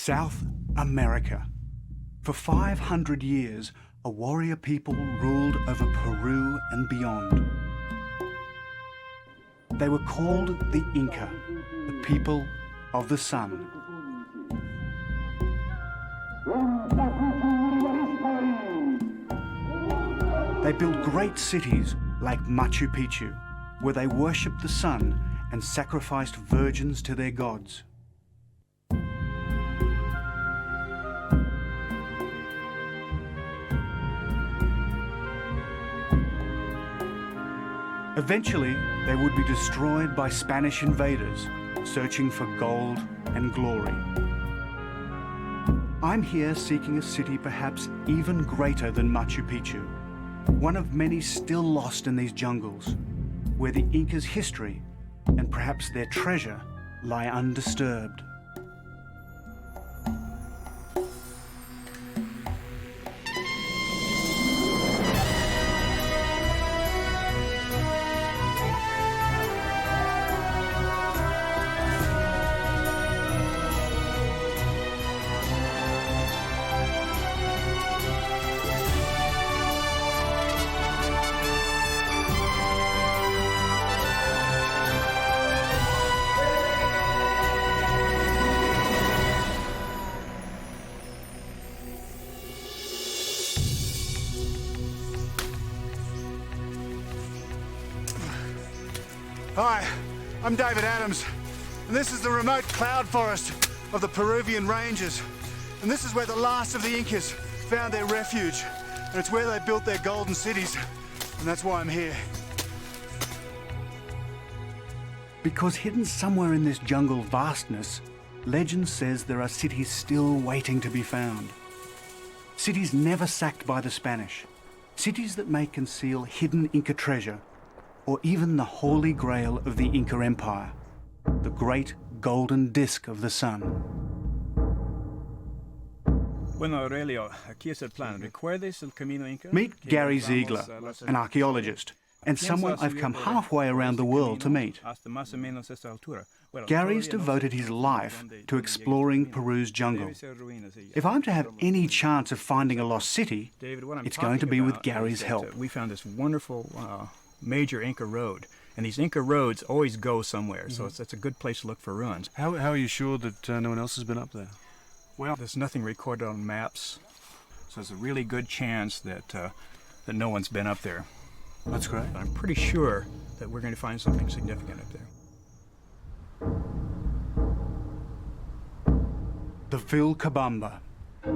South America. For 500 years, a warrior people ruled over Peru and beyond. They were called the Inca, the people of the sun. They built great cities like Machu Picchu, where they worshipped the sun and sacrificed virgins to their gods. Eventually, they would be destroyed by Spanish invaders searching for gold and glory. I'm here seeking a city perhaps even greater than Machu Picchu, one of many still lost in these jungles, where the Incas' history and perhaps their treasure lie undisturbed. Hi, I'm David Adams, and this is the remote cloud forest of the Peruvian ranges. And this is where the last of the Incas found their refuge, and it's where they built their golden cities, and that's why I'm here. Because hidden somewhere in this jungle vastness, legend says there are cities still waiting to be found. Cities never sacked by the Spanish. Cities that may conceal hidden Inca treasure, or even the Holy Grail of the Inca Empire, the great golden disk of the sun. Bueno, Aurelio, aquí es el plan. ¿Recuerdes el camino Inca? Meet Gary Ziegler, an archaeologist, and someone I've come halfway around the world to meet. Gary's devoted his life to exploring Peru's jungle. If I'm to have any chance of finding a lost city, it's going to be with Gary's help. We found this wonderful major Inca road, and these Inca roads always go somewhere, so it's a good place to look for ruins. How are you sure that no one else has been up there? Well, there's nothing recorded on maps, so there's a really good chance that that no one's been up there. That's great. But I'm pretty sure that we're going to find something significant up there. The Urubamba,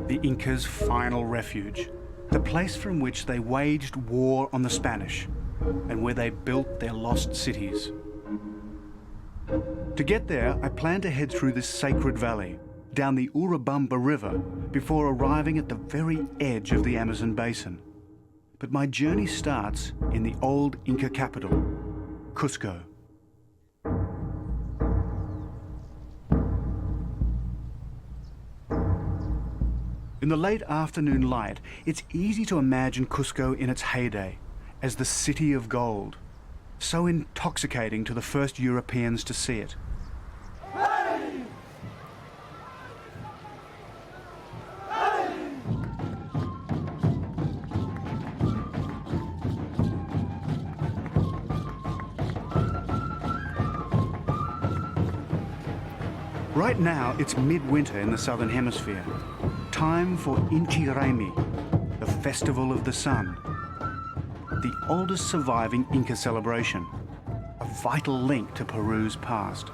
the Incas' final refuge, the place from which they waged war on the Spanish, and where they built their lost cities. To get there, I plan to head through this sacred valley, down the Urubamba River, before arriving at the very edge of the Amazon basin. But my journey starts in the old Inca capital, Cusco. In the late afternoon light, it's easy to imagine Cusco in its heyday, as the city of gold, so intoxicating to the first Europeans to see it. Right now, it's midwinter in the southern hemisphere. Time for Inchirrami, the Festival of the Sun. The oldest surviving Inca celebration, a vital link to Peru's past.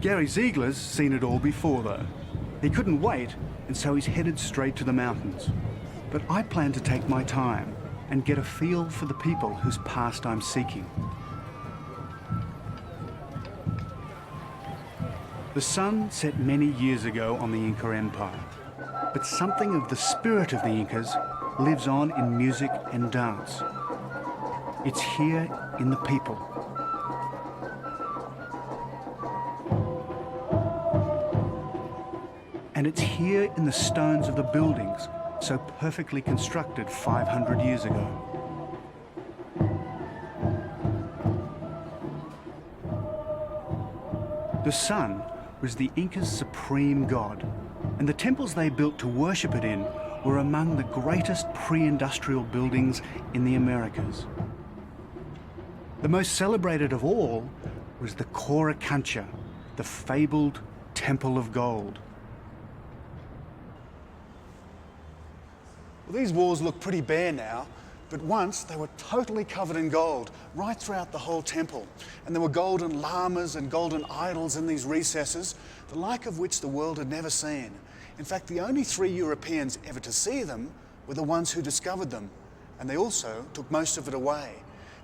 Gary Ziegler's seen it all before, though. He couldn't wait, and so he's headed straight to the mountains. But I plan to take my time and get a feel for the people whose past I'm seeking. The sun set many years ago on the Inca Empire. But something of the spirit of the Incas lives on in music and dance. It's here in the people. And it's here in the stones of the buildings, so perfectly constructed 500 years ago. The sun was the Incas' supreme god, and the temples they built to worship it in were among the greatest pre-industrial buildings in the Americas. The most celebrated of all was the Kora Kancha, the fabled Temple of Gold. Well, these walls look pretty bare now, but once they were totally covered in gold right throughout the whole temple. And there were golden llamas and golden idols in these recesses, the like of which the world had never seen. In fact, the only 3 Europeans ever to see them were the ones who discovered them, and they also took most of it away.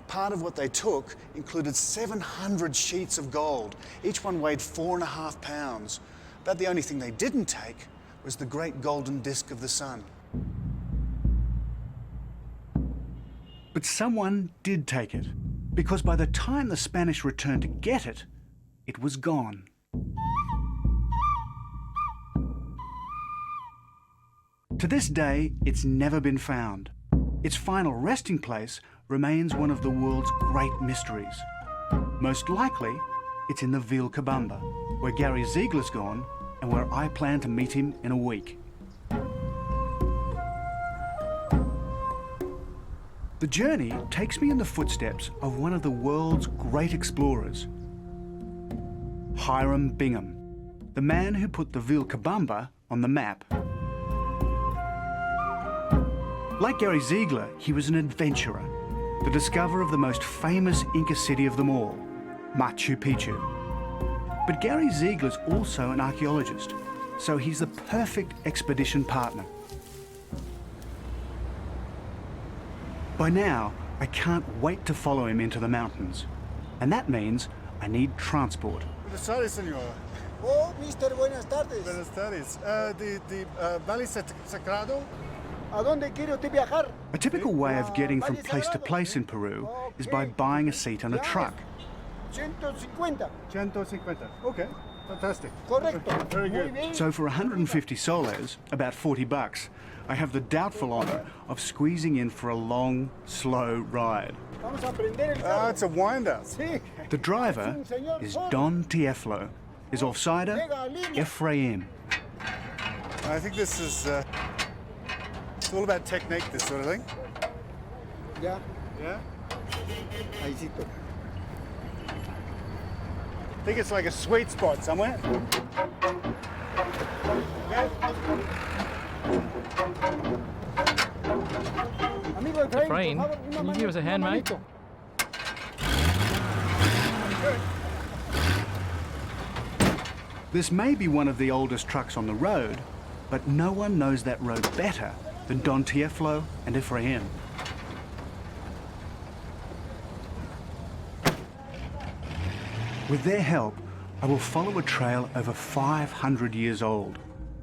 Part of what they took included 700 sheets of gold. Each one weighed 4.5 pounds. But the only thing they didn't take was the great golden disc of the sun. But someone did take it, because by the time the Spanish returned to get it, it was gone. To this day, it's never been found. Its final resting place remains one of the world's great mysteries. Most likely, it's in the Urubamba, where Gary Ziegler's gone and where I plan to meet him in a week. The journey takes me in the footsteps of one of the world's great explorers, Hiram Bingham, the man who put the Urubamba on the map. Like Gary Ziegler, he was an adventurer, the discoverer of the most famous Inca city of them all, Machu Picchu. But Gary Ziegler's also an archaeologist, so he's the perfect expedition partner. By now, I can't wait to follow him into the mountains. And that means I need transport. Buenas tardes, señor. Oh, mister, buenas tardes. Buenas tardes. The Valle Sagrado? ¿A dónde quiere usted viajar? A typical way of getting from place to place in Peru is by buying a seat on a truck. 150. 150. Okay, fantastic. Correcto. Very Muy good. bien. So for 150 soles, about 40 bucks, I have the doubtful honor of squeezing in for a long, slow ride. Vamos a prender el Ah, carro. it's a wind-up. Sí. The driver is Don Tieflo. His offsider, Ephraim. I think this is it's all about technique, this sort of thing. Ya, Yeah? ahí sí. I think it's like a sweet spot somewhere. Amigo Efraín, Efraín, por favor, can you give us a hand, mate? manito. This may be one of the oldest trucks on the road, but no one knows that road better than Don Tieflo and Ephraim. With their help, I will follow a trail over 500 years old,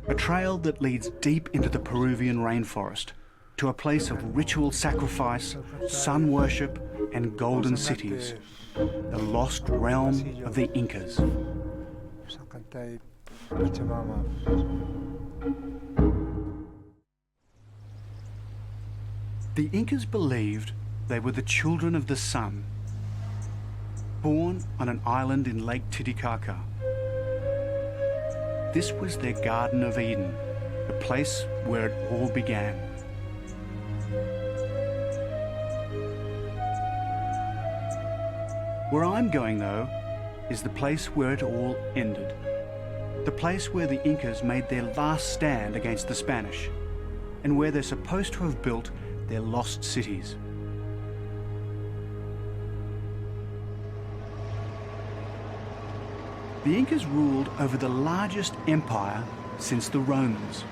a trail that leads deep into the Peruvian rainforest, to a place of ritual sacrifice, sun worship, and golden cities, the lost realm of the Incas. The Incas believed they were the children of the sun, born on an island in Lake Titicaca. This was their Garden of Eden, the place where it all began. Where I'm going, though, is the place where it all ended. The place where the Incas made their last stand against the Spanish, and where they're supposed to have built their lost cities. The Incas ruled over the largest empire since the Romans.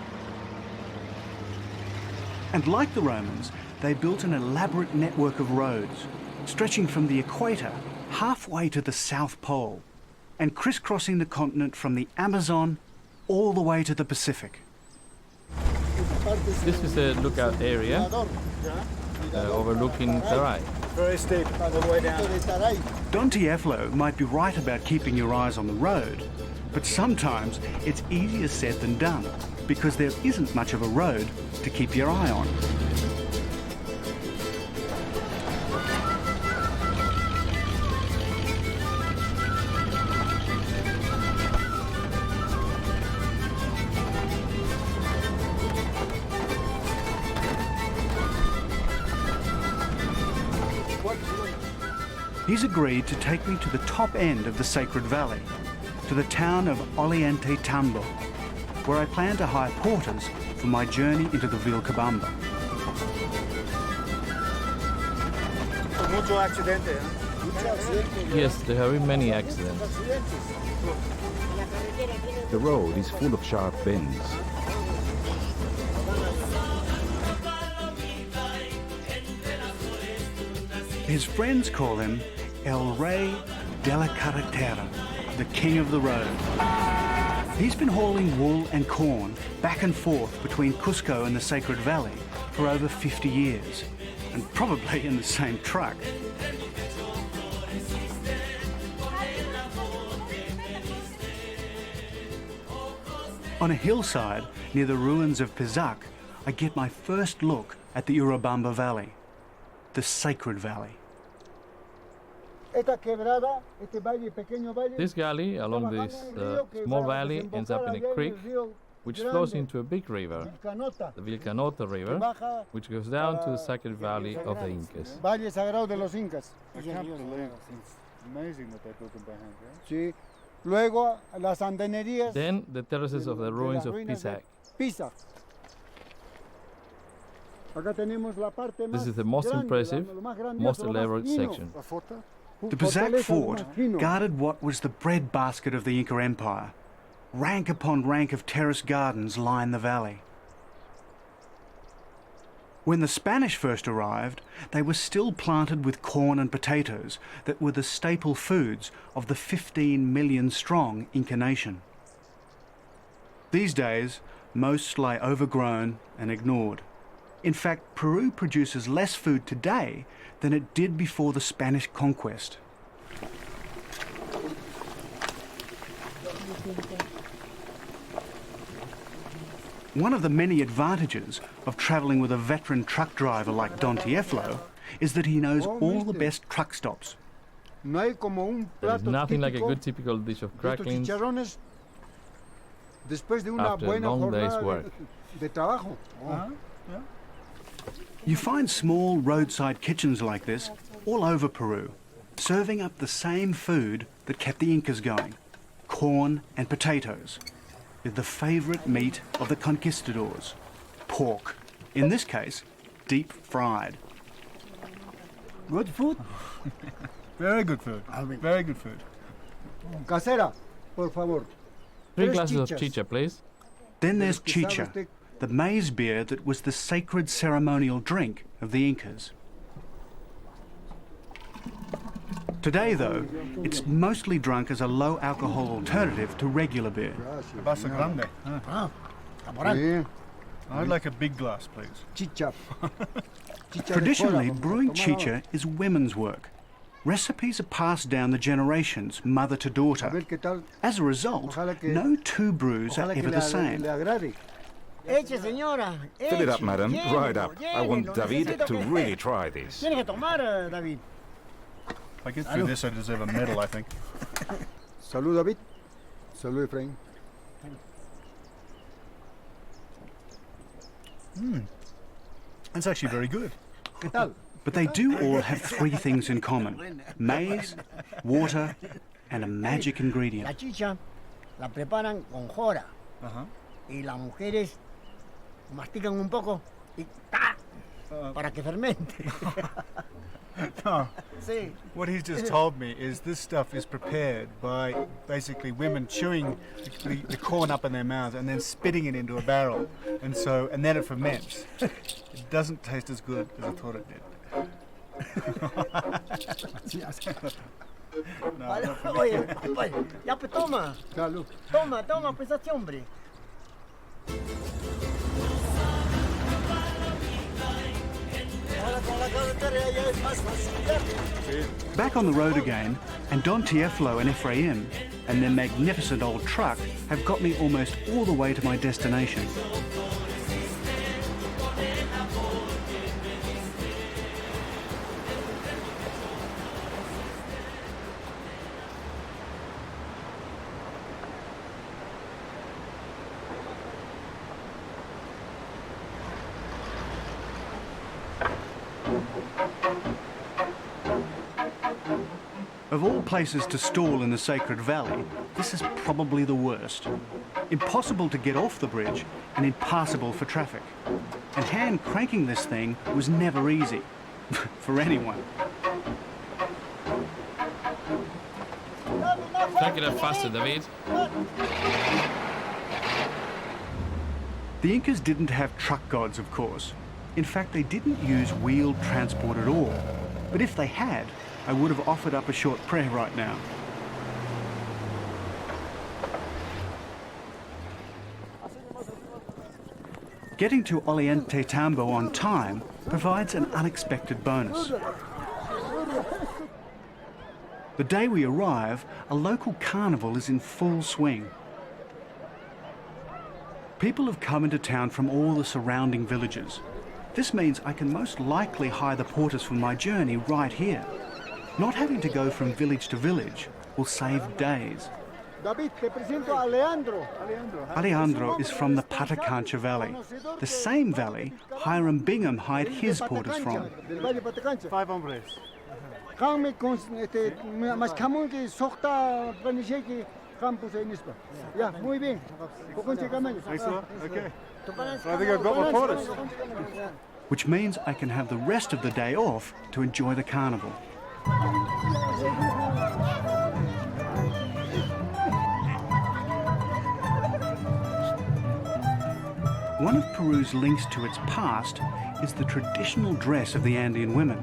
And like the Romans, they built an elaborate network of roads, stretching from the equator halfway to the South Pole, and crisscrossing the continent from the Amazon all the way to the Pacific. This is a lookout area overlooking Taray. Very steep, all the way down. Don Tieflo might be right about keeping your eyes on the road, but sometimes it's easier said than done, because there isn't much of a road to keep your eye on. He's agreed to take me to the top end of the Sacred Valley, to the town of Ollantaytambo, Tambo, where I plan to hire porters for my journey into the Vilcabamba. Mucho accidente, ¿eh? Yes, there have been many accidents. The road is full of sharp bends. His friends call him El Rey de la Carretera, the king of the road. He's been hauling wool and corn back and forth between Cusco and the Sacred Valley for over 50 years, and probably in the same truck. On a hillside near the ruins of Pizac, I get my first look at the Urubamba Valley, the Sacred Valley. Esta quebrada, este valle, pequeño valle, This gully along this small valley ends up in a creek which flows into a big river, Canota, the Vilcanota River, baja which goes down to the Sacred Valley of the Incas. Valle Sagrado de los Incas. I can't believe it's amazing that they built them by hand, right? Sí. Luego las andenerías. Then the terraces of the ruins of Pizac. Pisa. Acá tenemos la parte más This is the most grande, impressive, lo más grandioso, most lo más elaborate fino. section. La Forta? The Pizac Fortaleza Fort más fino. guarded what was the breadbasket of the Inca Empire. Rank upon rank of terrace gardens line the valley. When the Spanish first arrived, they were still planted with corn and potatoes that were the staple foods of the 15 million strong Inca nation. These days, most lie overgrown and ignored. In fact, Peru produces less food today than it did before the Spanish conquest. One of the many advantages of travelling with a veteran truck driver like Don Tieflo is that he knows all the best truck stops. No hay como un There is plato nothing like a típico good typical dish of de estos cracklings chicharrones después de una after a buena long day's jornada work. de trabajo. You find small roadside kitchens like this all over Peru, serving up the same food that kept the Incas going, corn and potatoes, with the favourite meat of the conquistadors, pork, in this case, deep fried. Good food. Very good food. Very good food. Casera, por favor. 3 Tres glasses of chichas. chicha, please. Then there's que sabe chicha, usted- the maize beer that was the sacred ceremonial drink of the Incas. Today, though, it's mostly drunk as a low-alcohol alternative to regular beer. Vaso grande. Sí, I'd like a big glass, please. chicha. Chicha de Traditionally, Kora, brewing tomar chicha is women's work. Recipes are passed down the generations, mother to A daughter. ver qué tal. As a result, Ojalá que- no two brews are Ojalá que ever the same. le agrade. Eche, señora. Fill it up, eche, madam. llénelo, Right up. I want llénelo. David Necesito to que- really try this. Tiene que tomar, David. If I get through this, I deserve a medal, I think. Salud, David. Salud, Efraín. That's actually very good. ¿Qué tal? But they do all have three things in common: maize, water, and a magic La ingredient. chicha la preparan con jora. Y las mujeres mastican un poco y ¡ta! Para que fermente. No, Sí. what he's just told me is this stuff is prepared by basically women chewing the corn up in their mouths and then spitting it into a barrel, and then it ferments. It doesn't taste as good as I thought it did. No, Vale, not for me. oye, compadre, ya pues toma. Salud. Toma, pues este hombre. Ahora con la carretera ya es más fácil. Back on the road again, and Don Tieflo and Ephraim and their magnificent old truck have got me almost all the way to my destination. Of all places to stall in the Sacred Valley, this is probably the worst. Impossible to get off the bridge and impassable for traffic. And hand cranking this thing was never easy. For anyone. Crank it up faster, David. The Incas didn't have truck gods, of course. In fact, they didn't use wheeled transport at all. But if they had, I would have offered up a short prayer right now. Getting to Ollantaytambo on time provides an unexpected bonus. The day we arrive, a local carnival is in full swing. People have come into town from all the surrounding villages. This means I can most likely hire the porters for my journey right here. Not having to go from village to village will save days. David, te presento a Alejandro. Alejandro is from the Kancha Valley, the same valley Hiram Bingham hired his porters from. Del Valle Patacancha. 5 hombres. Kami con mas kamu que sokta planisheki campus en Ispa. Ya, muy bien. Poconche camellos. Okay. So I think I've got my porters. Which means I can have the rest of the day off to enjoy the carnival. One of Peru's links to its past is the traditional dress of the Andean women.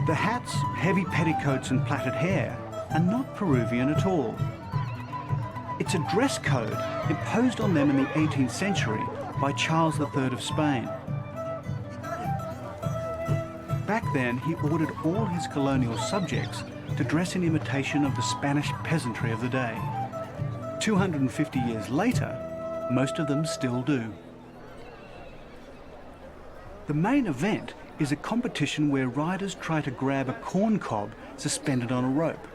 The hats, heavy petticoats and plaited hair are not Peruvian at all. It's a dress code imposed on them in the 18th century by Charles III of Spain. Back then, he ordered all his colonial subjects to dress in imitation of the Spanish peasantry of the day. 250 years later, most of them still do. The main event is a competition where riders try to grab a corn cob suspended on a rope.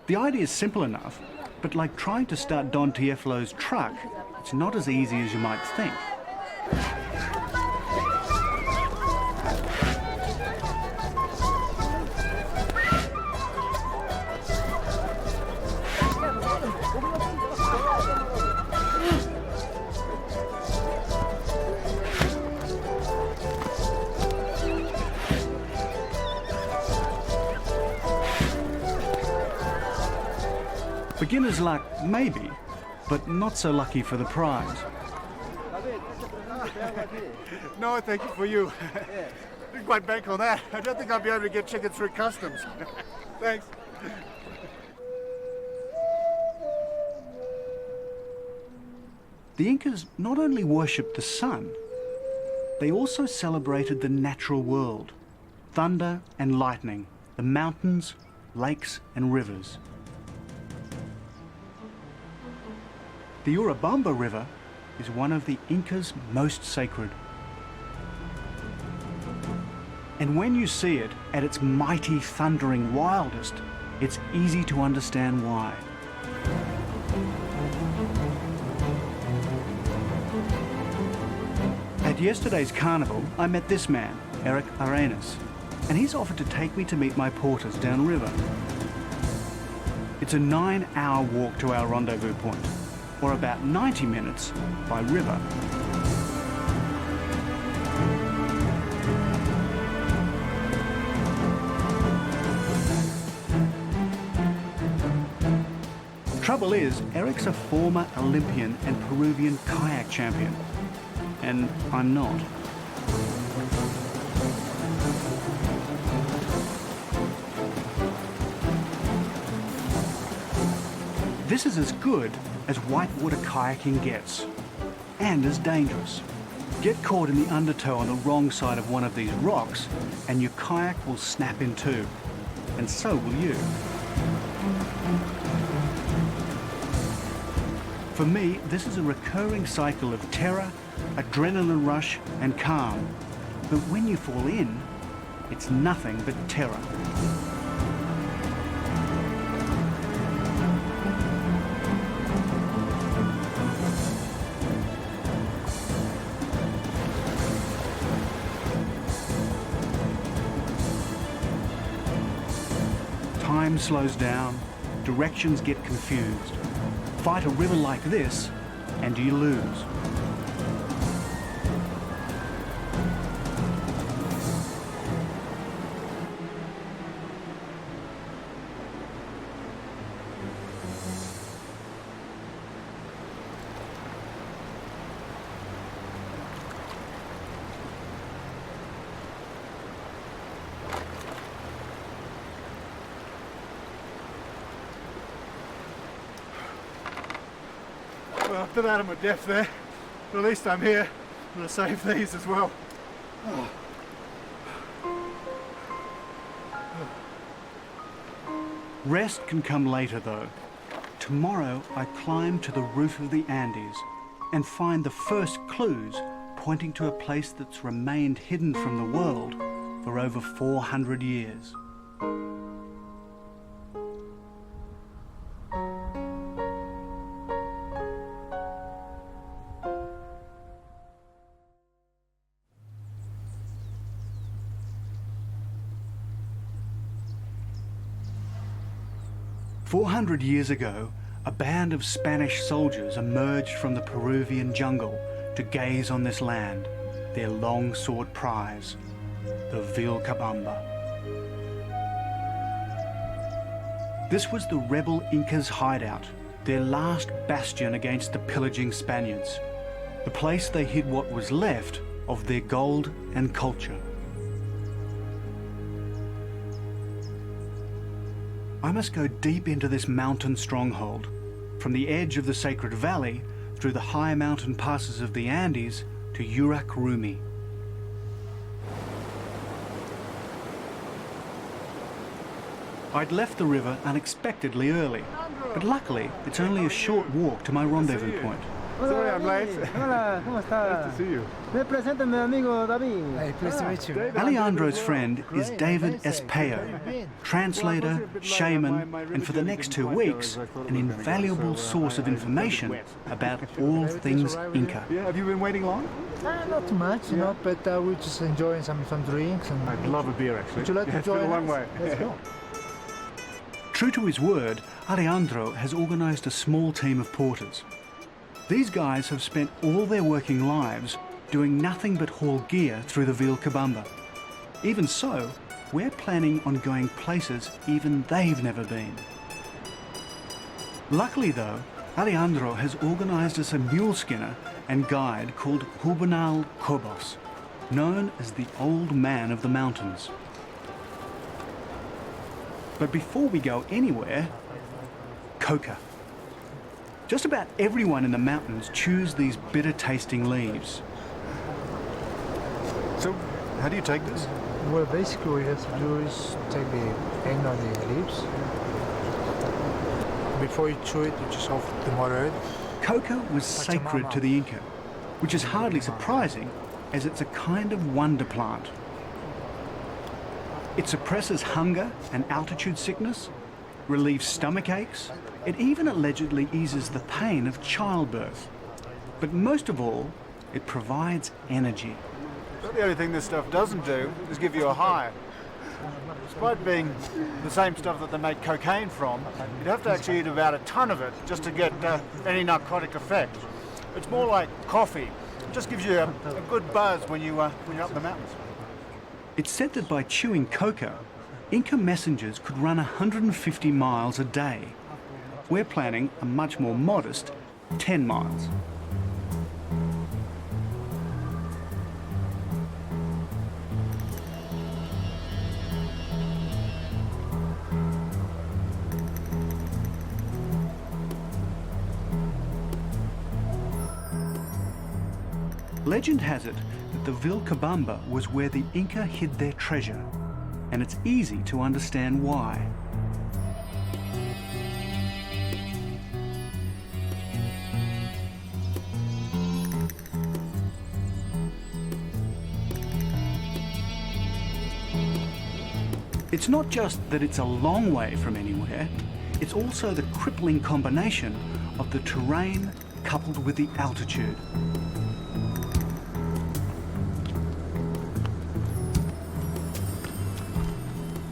The idea is simple enough, but like trying to start Don Tieflo's truck, it's not as easy as you might think. Beginner's luck, maybe, but not so lucky for the prize. No, thank you for you. Didn't quite bank on that. I don't think I'll be able to get chicken through customs. Thanks. The Incas not only worshipped the sun, they also celebrated the natural world, thunder and lightning, the mountains, lakes and rivers. The Urubamba River is one of the Incas' most sacred. And when you see it at its mighty, thundering wildest, it's easy to understand why. At yesterday's carnival, I met this man, Eric Arenas, and he's offered to take me to meet my porters downriver. It's a 9-hour walk to our rendezvous point, or about 90 minutes by river. Trouble is, Eric's a former Olympian and Peruvian kayak champion, and I'm not. This is as good as whitewater kayaking gets, and as dangerous. Get caught in the undertow on the wrong side of one of these rocks, and your kayak will snap in two, and so will you. For me, this is a recurring cycle of terror, adrenaline rush, and calm. But when you fall in, it's nothing but terror. Time slows down, directions get confused. Fight a river like this, and you lose. Well, I've been out of my depth there, but at least I'm here. I'm going to save these as well. Rest can come later though. Tomorrow I climb to the roof of the Andes and find the first clues pointing to a place that's remained hidden from the world for over 400 years. "400 years ago, a band of Spanish soldiers emerged from the Peruvian jungle to gaze on this land, their long-sought prize, the Vilcabamba. This was the rebel Incas' hideout, their last bastion against the pillaging Spaniards, the place they hid what was left of their gold and culture. I must go deep into this mountain stronghold, from the edge of the Sacred Valley through the high mountain passes of the Andes to Urubamba. I'd left the river unexpectedly early, but luckily it's only a short walk to my rendezvous point. Sorry I'm late. Hola, ¿cómo está? Nice to see you. Me presento mi amigo David. Hey, pleased to meet you. Alejandro's friend is David Espejo, translator, shaman, and for the next 2 weeks, an invaluable source of information about all things Inca. Yeah, have you been waiting long? Not too much, you know, but we're just enjoying some drinks. And I'd love a beer actually. Would you like to Yeah, it's been join a long us? way. Let's go. True to his word, Alejandro has organised a small team of porters. These guys have spent all their working lives doing nothing but haul gear through the Vilcabamba. Even so, we're planning on going places even they've never been. Luckily though, Alejandro has organised us a mule skinner and guide called Juvenal Cobos, known as the Old Man of the Mountains. But before we go anywhere, coca. Just about everyone in the mountains chews these bitter-tasting leaves. So, how do you take this? Well, basically what you have to do is take the end of the leaves. Before you chew it, you just off the mother. Coca was sacred to the Inca, which is hardly surprising as it's a kind of wonder plant. It suppresses hunger and altitude sickness, relieves stomach aches. It even allegedly eases the pain of childbirth. But most of all, it provides energy. But the only thing this stuff doesn't do is give you a high. Despite being the same stuff that they make cocaine from, you'd have to actually eat about a ton of it just to get any narcotic effect. It's more like coffee. It just gives you a good buzz when you're up in the mountains. It's said that by chewing coca, Inca messengers could run 150 miles a day. We're planning a much more modest 10 miles. Legend has it that the Vilcabamba was where the Inca hid their treasure, and it's easy to understand why. It's not just that it's a long way from anywhere, it's also the crippling combination of the terrain coupled with the altitude.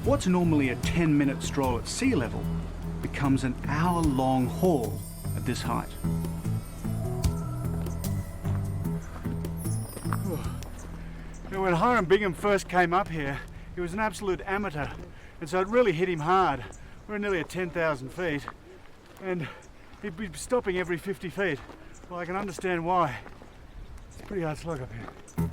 What's normally a 10-minute stroll at sea level becomes an hour-long haul at this height. When Hiram Bingham first came up here, he was an absolute amateur, and so it really hit him hard. We're nearly at 10,000 feet, and he'd be stopping every 50 feet. Well, I can understand why. It's a pretty hard slog up here.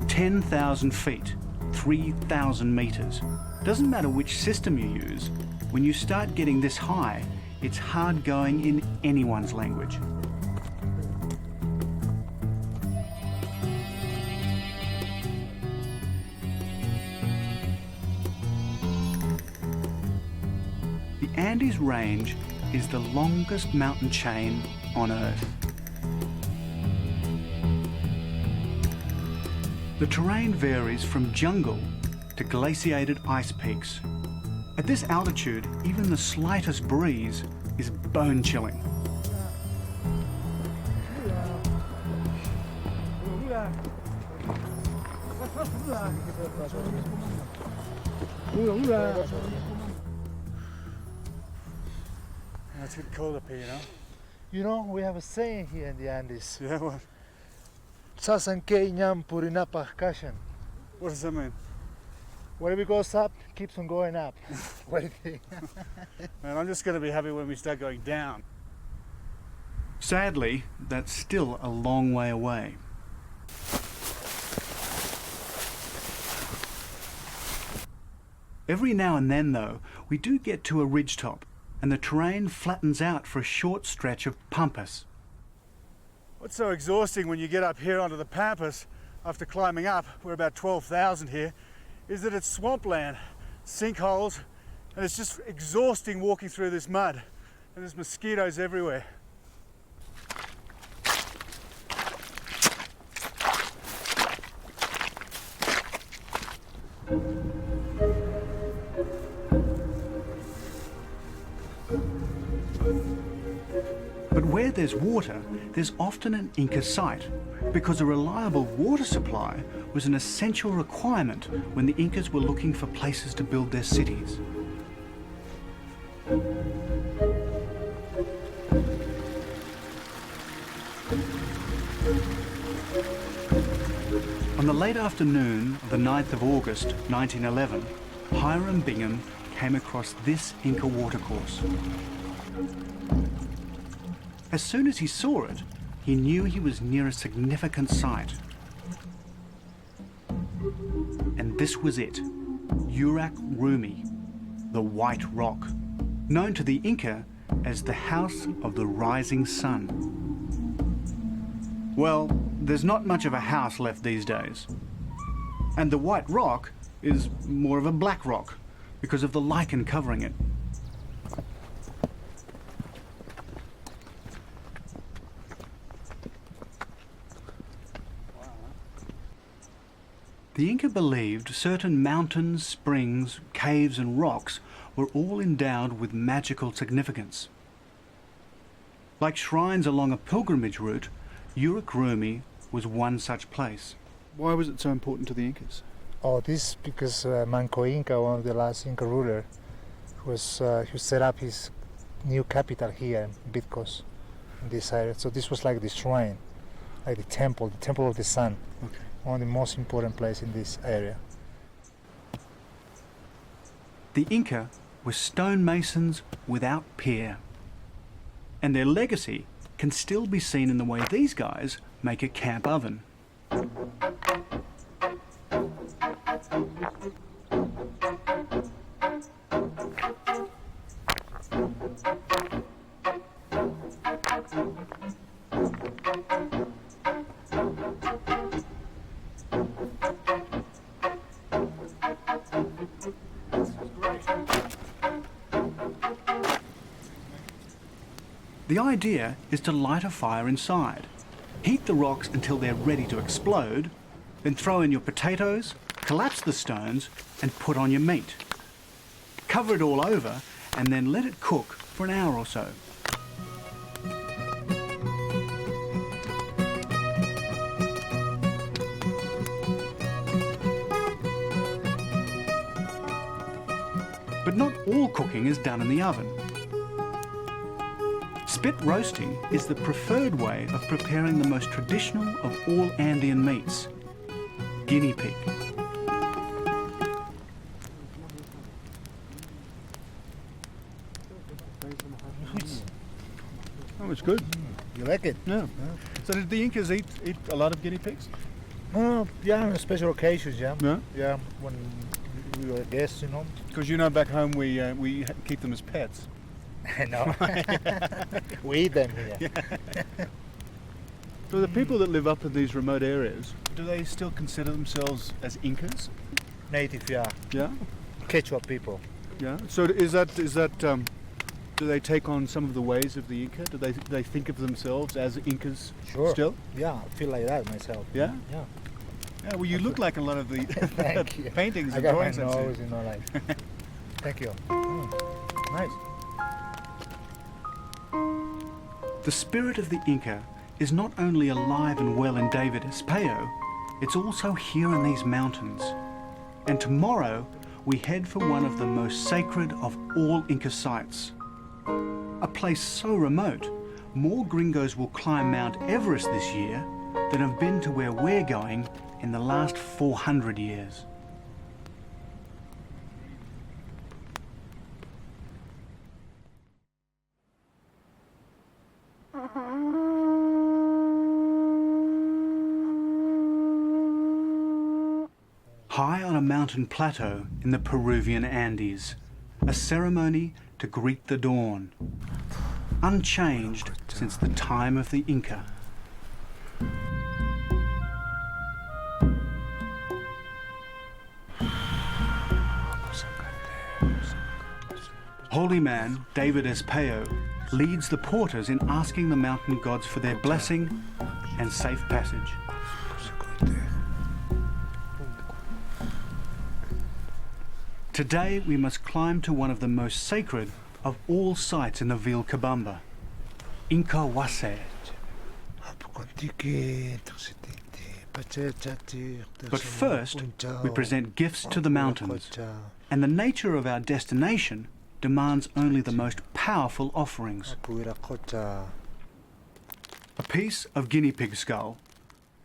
"10,000 feet, 3,000 meters. Doesn't matter which system you use, when you start getting this high, it's hard going in anyone's language. The Andes Range is the longest mountain chain on Earth. The terrain varies from jungle to glaciated ice peaks. At this altitude, even the slightest breeze is bone-chilling. It's getting cold up here, you know? You know, we have a saying here in the Andes. Yeah, what? Sasanke nyam purinapa kashan. What does that mean? Whatever goes up keeps on going up. What do you think? Man, I'm just going to be happy when we start going down. Sadly, that's still a long way away. Every now and then, though, we do get to a ridgetop, and the terrain flattens out for a short stretch of pampas. What's so exhausting when you get up here onto the pampas after climbing up, we're about 12,000 here, is that it's swampland, sinkholes, and it's just exhausting walking through this mud, and there's mosquitoes everywhere. But where there's water, there's often an Inca site, because a reliable water supply was an essential requirement when the Incas were looking for places to build their cities. On the late afternoon of the 9th of August 1911, Hiram Bingham came across this Inca watercourse. As soon as he saw it, he knew he was near a significant site. And this was it, Urubamba, the White Rock, known to the Inca as the House of the Rising Sun. Well, there's not much of a house left these days. And the White Rock is more of a black rock because of the lichen covering it. The Inca believed certain mountains, springs, caves and rocks were all endowed with magical significance. Like shrines along a pilgrimage route, Urubamba was one such place. Why was it so important to the Incas? Oh, this because Manco Inca, one of the last Inca ruler, was who set up his new capital here in Bitcos, in this area. So this was like the shrine, like the temple of the sun. Okay. One of the most important places in this area. The Inca were stonemasons without peer. And their legacy can still be seen in the way these guys make a camp oven. The idea is to light a fire inside, heat the rocks until they're ready to explode, then throw in your potatoes, collapse the stones, and put on your meat. Cover it all over, and then let it cook for an hour or so. But not all cooking is done in the oven. Spit roasting is the preferred way of preparing the most traditional of all Andean meats, guinea pig. Oh, it's good. You like it? Yeah. So did the Incas eat a lot of guinea pigs? Yeah, on special occasions, yeah. Yeah. Yeah, when we were guests, you know. Because back home we keep them as pets. No. We eat them here. So the people that live up in these remote areas, do they still consider themselves as Incas? Native, yeah. Yeah. Quechua people. Yeah. So is that do they take on some of the ways of the Inca? Do they think of themselves as Incas Sure. still? Yeah, I feel like that myself. Yeah? Yeah. Yeah, well, you look like a lot of the Thank you. paintings I and got my drawings I've seen. nose, you know, like. Thank you. Nice. The spirit of the Inca is not only alive and well in David Espeo, it's also here in these mountains. And tomorrow we head for one of the most sacred of all Inca sites. A place so remote, more gringos will climb Mount Everest this year than have been to where we're going in the last 400 years. High on a mountain plateau in the Peruvian Andes, a ceremony to greet the dawn, unchanged since the time of the Inca. Holy man David Espeo leads the porters in asking the mountain gods for their blessing and safe passage. Today we must climb to one of the most sacred of all sites in the Vilcabamba, Inca Watercourse. But first, we present gifts to the mountains, and the nature of our destination demands only the most powerful offerings. A piece of guinea pig skull,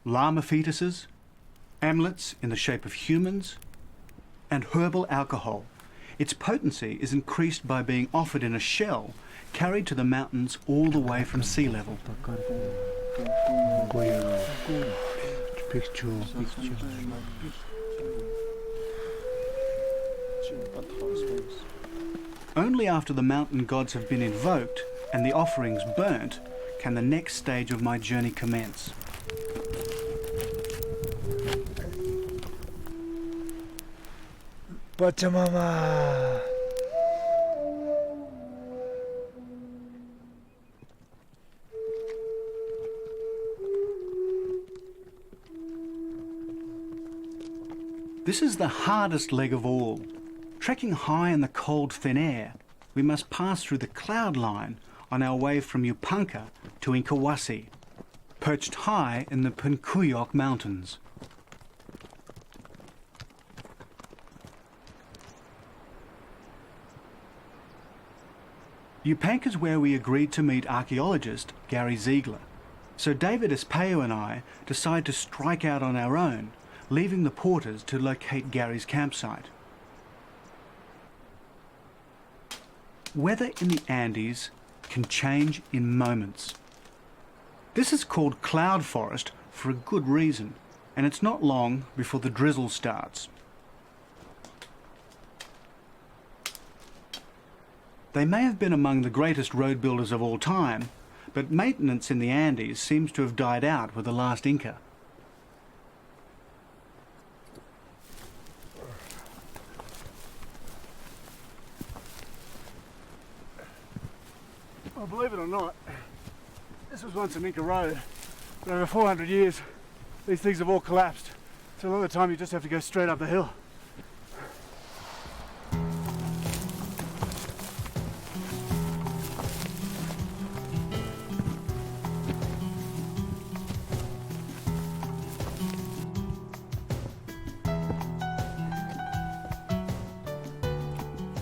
llama fetuses, amulets in the shape of humans, and herbal alcohol. Its potency is increased by being offered in a shell carried to the mountains all the way from sea level. Only after the mountain gods have been invoked and the offerings burnt can the next stage of my journey commence. Pachamama. This is the hardest leg of all. Trekking high in the cold thin air, we must pass through the cloud line on our way from Yupanka to Incahuasi, perched high in the Puncuyoc Mountains. Yupanka is where we agreed to meet archaeologist Gary Ziegler. So David Espeo and I decide to strike out on our own, leaving the porters to locate Gary's campsite. Weather in the Andes can change in moments. This is called cloud forest for a good reason, and it's not long before the drizzle starts. They may have been among the greatest road builders of all time, but maintenance in the Andes seems to have died out with the last Inca. Well, believe it or not, this was once an Inca road, but over 400 years, these things have all collapsed. So a lot of the time you just have to go straight up the hill.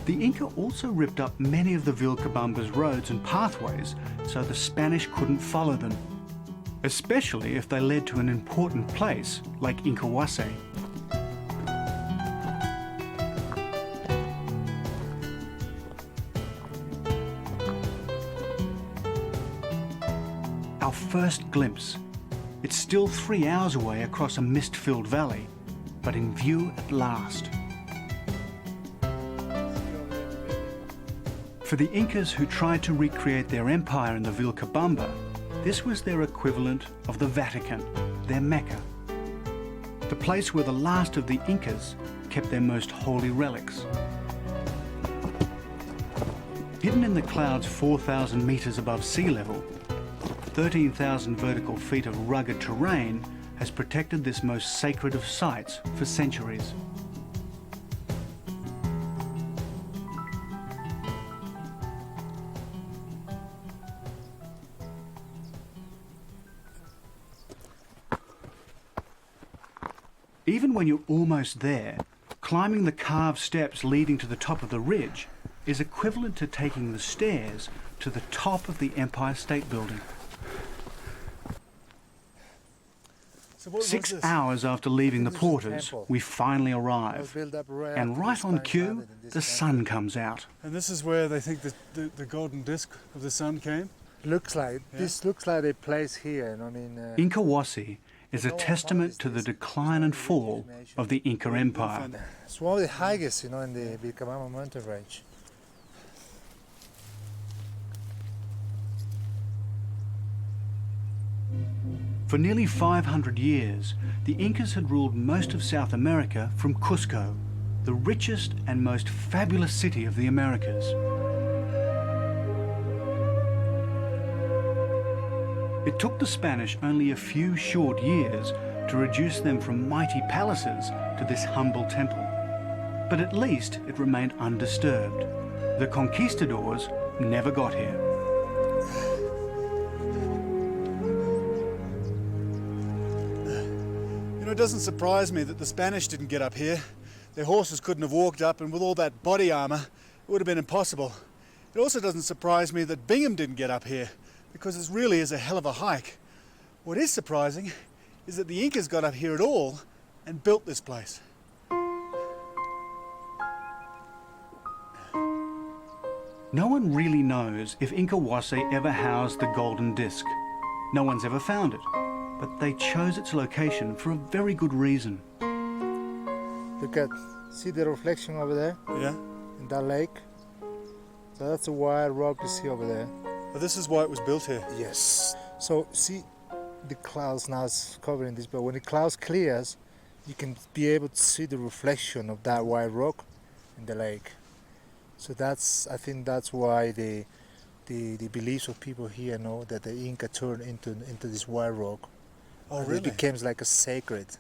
The Inca also ripped up many of the Vilcabamba's roads and pathways so the Spanish couldn't follow them, especially if they led to an important place like Incahuasi. Our first glimpse. It's still 3 hours away across a mist-filled valley, but in view at last. For the Incas who tried to recreate their empire in the Vilcabamba, this was their equivalent of the Vatican, their Mecca. The place where the last of the Incas kept their most holy relics. Hidden in the clouds 4,000 meters above sea level, 13,000 vertical feet of rugged terrain has protected this most sacred of sites for centuries. Even when you're almost there, climbing the carved steps leading to the top of the ridge is equivalent to taking the stairs to the top of the Empire State Building. So 6 hours after leaving the porters, we finally arrive. And right on cue, the sun comes out. And this is where they think that the golden disc of the sun came? Looks like, this looks like a place here, I mean... Incahuasi is a testament to the decline and fall of the Inca Empire. It's one of the highest, in the Vilcabamba mountain range. For nearly 500 years, the Incas had ruled most of South America from Cusco, the richest and most fabulous city of the Americas. It took the Spanish only a few short years to reduce them from mighty palaces to this humble temple. But at least it remained undisturbed. The conquistadors never got here. It doesn't surprise me that the Spanish didn't get up here. Their horses couldn't have walked up, and with all that body armour, it would have been impossible. It also doesn't surprise me that Bingham didn't get up here, because it really is a hell of a hike. What is surprising is that the Incas got up here at all and built this place. No one really knows if Incahuasi ever housed the golden disc. No one's ever found it, but they chose its location for a very good reason. Look at, see the reflection over there? Yeah. In that lake? So that's a wild rock you see over there. Well, this is why it was built here. Yes. So see the clouds now is covering this, but when the clouds clears, you can be able to see the reflection of that white rock in the lake. So that's, I think that's why the beliefs of people here know that the Inca turned into this white rock. Oh, and really? it became like a sacred.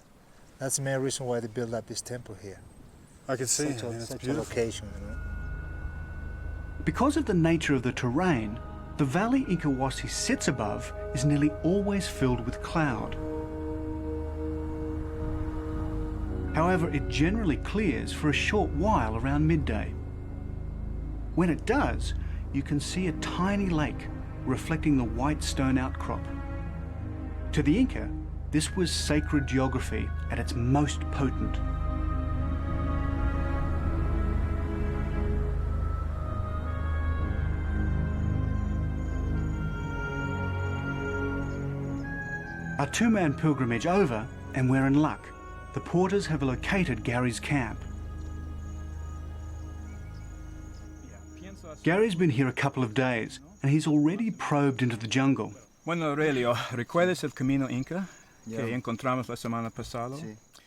That's the main reason why they built up this temple here. I can see. Such a, it's such a beautiful. location, Because of the nature of the terrain, the valley Incahuasi sits above is nearly always filled with cloud. However, it generally clears for a short while around midday. When it does, you can see a tiny lake reflecting the white stone outcrop. To the Inca, this was sacred geography at its most potent. Our two-man pilgrimage over, and we're in luck. The porters have located Gary's camp. Gary's been here a couple of days, and he's already probed into the jungle. Bueno, Aurelio, ¿recuerdas el camino Inca que encontramos la semana pasada?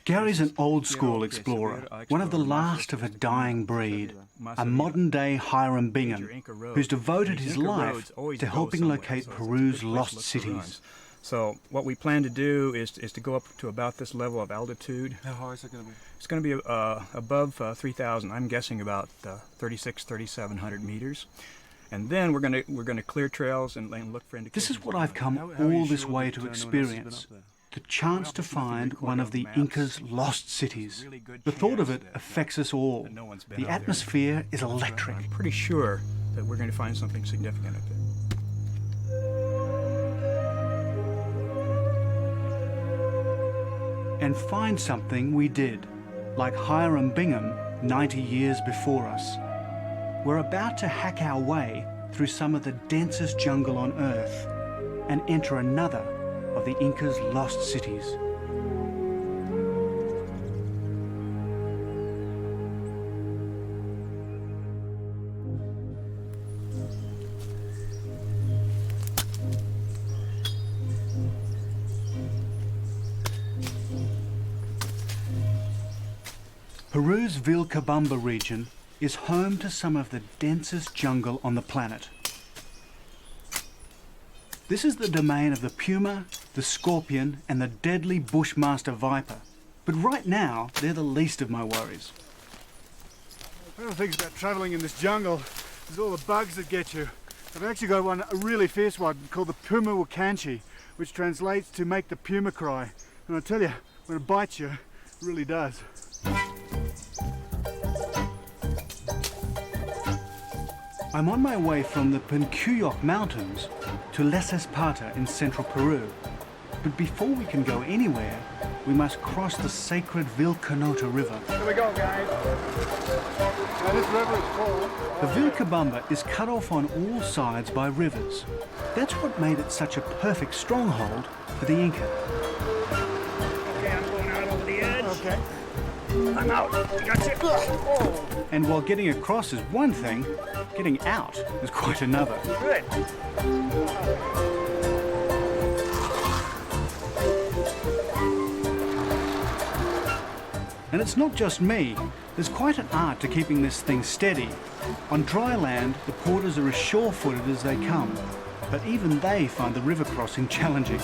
Gary's an old-school explorer, one of the last of a dying breed, a modern-day Hiram Bingham, who's devoted his life to helping locate Peru's lost cities. So what we plan to do is to go up to about this level of altitude. How high is it going to be? It's going to be above 3,000. I'm guessing about 3,700 meters. And then we're going to clear trails and look for indications. This is what I've come all this way to experience, the chance to find one of the Inca's lost cities. The thought of it affects us all. The atmosphere is electric. I'm pretty sure that we're going to find something significant up there. And find something we did, like Hiram Bingham 90 years before us. We're about to hack our way through some of the densest jungle on Earth and enter another of the Inca's lost cities. Peru's Urubamba region is home to some of the densest jungle on the planet. This is the domain of the puma, the scorpion, and the deadly bushmaster viper. But right now, they're the least of my worries. One of the things about travelling in this jungle is all the bugs that get you. I've actually got one, a really fierce one, called the Puncuyoc, which translates to make the puma cry. And I tell you, when it bites you, it really does. I'm on my way from the Puncuyoc Mountains to Les Esparta in central Peru. But before we can go anywhere, we must cross the sacred Vilcanota River. Here we go, guys. Now this river is full. The Urubamba is cut off on all sides by rivers. That's what made it such a perfect stronghold for the Inca. Okay, I'm going out over the edge. Okay. I'm out. I got you. Oh. And while getting across is one thing, getting out is quite another. Good. And it's not just me. There's quite an art to keeping this thing steady. On dry land, the porters are as sure-footed as they come, but even they find the river crossing challenging.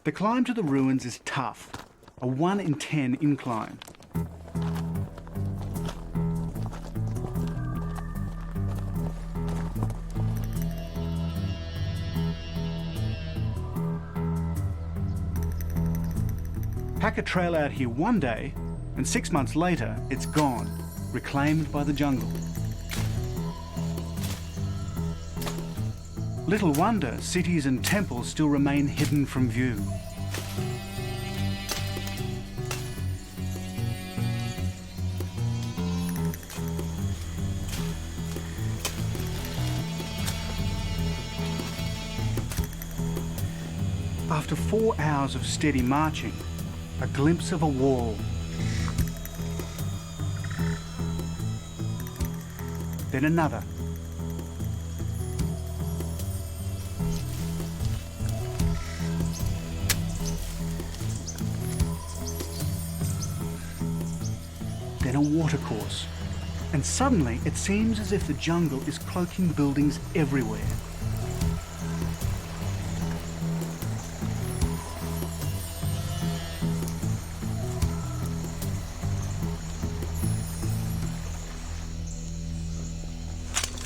The climb to the ruins is tough, a 1 in 10 incline. Pack a trail out here one day, and 6 months later, it's gone, reclaimed by the jungle. Little wonder cities and temples still remain hidden from view. After 4 hours of steady marching, a glimpse of a wall. Then another. Then a watercourse. And suddenly it seems as if the jungle is cloaking buildings everywhere.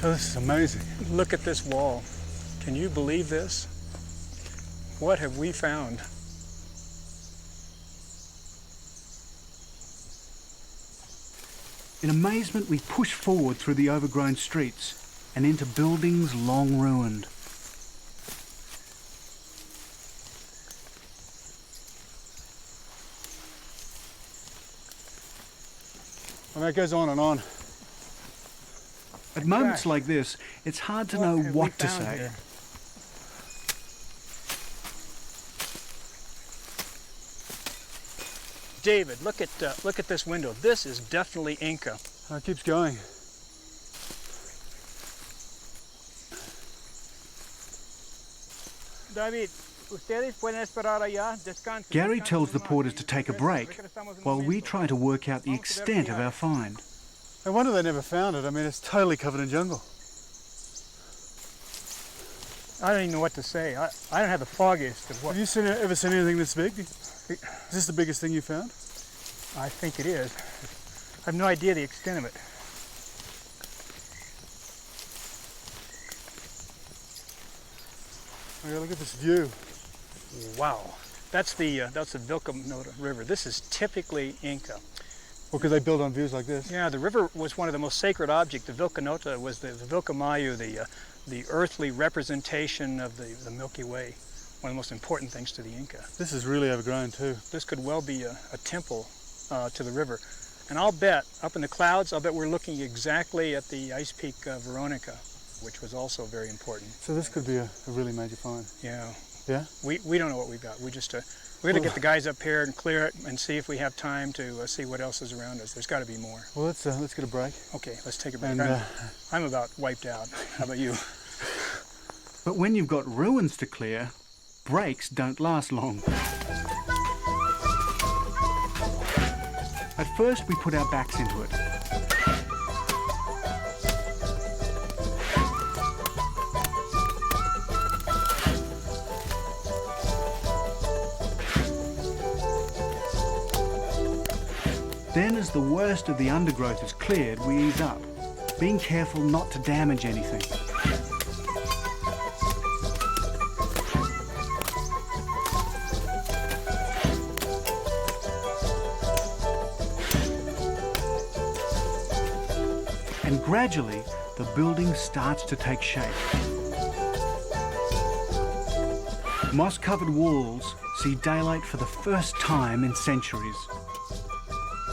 Oh, this is amazing. Look at this wall. Can you believe this? What have we found? In amazement, we push forward through the overgrown streets and into buildings long ruined. And that goes on and on. At moments like this, it's hard to know what to say. Here? David, look at this window. This is definitely Inca. Oh, it keeps going. David, ustedes pueden esperar allá, descansen. Gary tells the porters to take a break while we try to work out the extent of our find. No wonder they never found it. I mean, it's totally covered in jungle. I don't even know what to say. I don't have the foggiest of what. Have you ever seen anything this big? Is this the biggest thing you found? I think it is. I have no idea the extent of it. Oh, yeah, look at this view. Wow. That's the Urubamba River. This is typically Inca. Well, because they build on views like this. Yeah, the river was one of the most sacred objects. The Vilcanota was the Vilcamayu, the earthly representation of the Milky Way. One of the most important things to the Inca. This is really overgrown too. This could well be a temple to the river. And I'll bet, up in the clouds, I'll bet we're looking exactly at the ice peak Veronica, which was also very important. So this could be a really major find. Yeah. Yeah? We don't know what we've got. We're going to get the guys up here and clear it and see if we have time to see what else is around us. There's got to be more. Well, let's get a break. Okay, let's take a break. And, I'm about wiped out. How about you? But when you've got ruins to clear, breaks don't last long. At first, we put our backs into it. Then, as the worst of the undergrowth is cleared, we ease up, being careful not to damage anything. And gradually, the building starts to take shape. Moss-covered walls see daylight for the first time in centuries.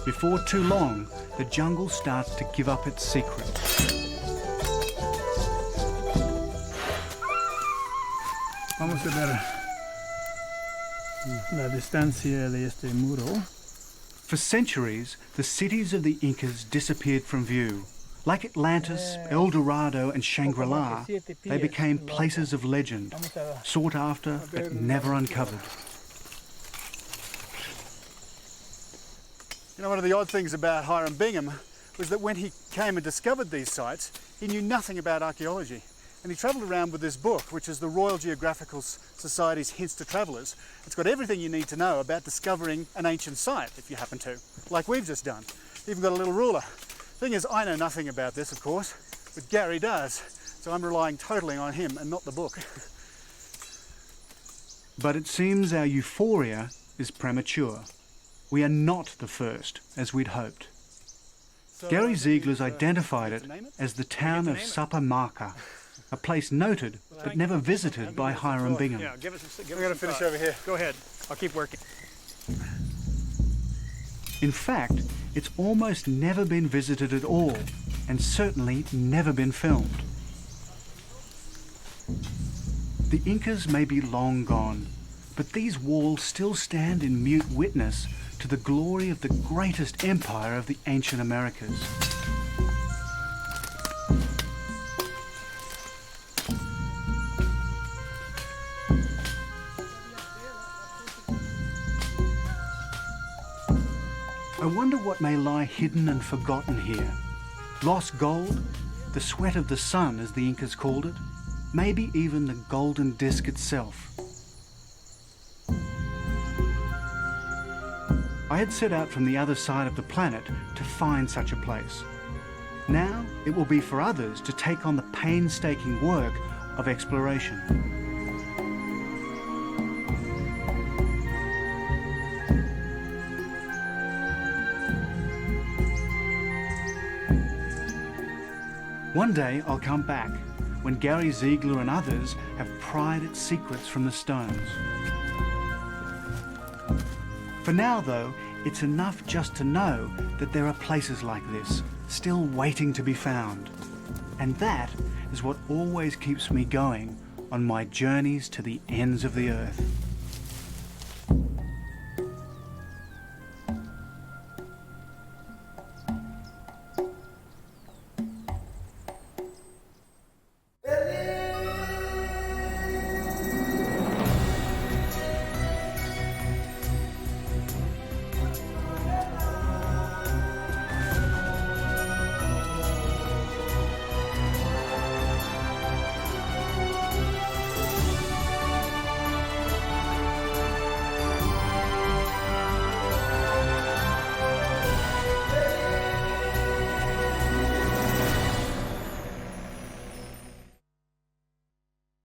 Before too long, the jungle starts to give up its secret. Vamos a ver la distancia de este muro. For centuries, the cities of the Incas disappeared from view. Like Atlantis, El Dorado and Shangri-La, they became places of legend, sought after but never uncovered. You know, one of the odd things about Hiram Bingham was that when he came and discovered these sites, he knew nothing about archaeology. And he travelled around with this book, which is the Royal Geographical Society's Hints to Travellers. It's got everything you need to know about discovering an ancient site, if you happen to, like we've just done. Even got a little ruler. Thing is, I know nothing about this, of course, but Gary does, so I'm relying totally on him and not the book. But it seems our euphoria is premature. We are not the first, as we'd hoped. So, Gary Ziegler's identified it name it? as the town of Sapamaka, a place noted but never visited by Hiram Bingham. Yeah, give us We're going to finish over here. Go ahead. I'll keep working. In fact, it's almost never been visited at all, and certainly never been filmed. The Incas may be long gone, but these walls still stand in mute witness to the glory of the greatest empire of the ancient Americas. I wonder what may lie hidden and forgotten here. Lost gold? The sweat of the sun, as the Incas called it? Maybe even the golden disc itself. I had set out from the other side of the planet to find such a place. Now it will be for others to take on the painstaking work of exploration. One day I'll come back, when Gary Ziegler and others have pried its secrets from the stones. For now, though, it's enough just to know that there are places like this, still waiting to be found. And that is what always keeps me going on my journeys to the ends of the earth.